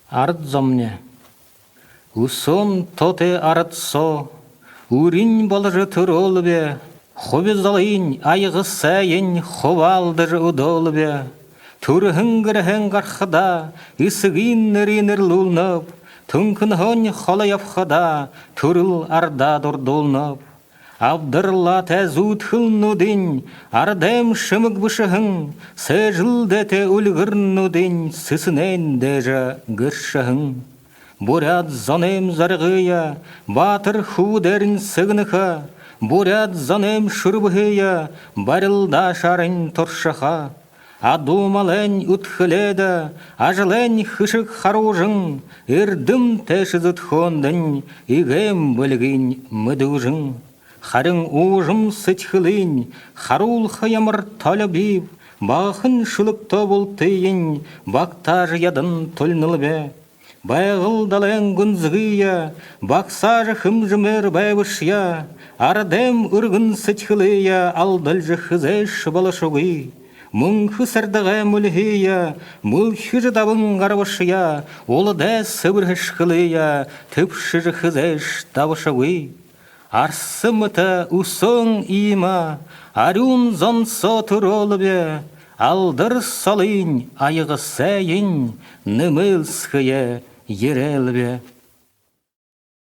Ардзомне. Усон тоте ардсо, урин балжы туролбе, хобезалын айғы сайын ховалдыр удолбе. Турхынгырхын гархада, исыгин ныриныр лулнып, түнкінхын холаяфхада, турыл арда дордолнып. Абдырла тәзут хылнудын, ардем шымык бышыхын, сэжилдете ульгырнудын, сысынен дежа гыршыхын. Бурят занем заргыя, батыр худерін сыгныха, бурят занем шурбгыя, барылда шарын торшаха. Адумален утхыледа, ажылен хышык харужын, ирдым тәшізіт хондын, игем білгін мүдужын. Харың ужым сытхылын, харул хаямыр талабиб, бахын шылып тобылтыйын, бактаж ядын тольнылбе. Байгылдален гүнзгыя, баксаж хымжымер байвышя, ардем үргін сытхылыя, алдылжы хызэш балашугы. Мұңхы сәрдіғі мүлхия, мүлхі жыдабын ғарвышия, олы дә сыбырхышқылия, түпші жықызэш давышауи. Арсымыта усон има, арюн зонсо туролыбе, алдыр салын айығы сәйін, нымыл схыя ерелбе.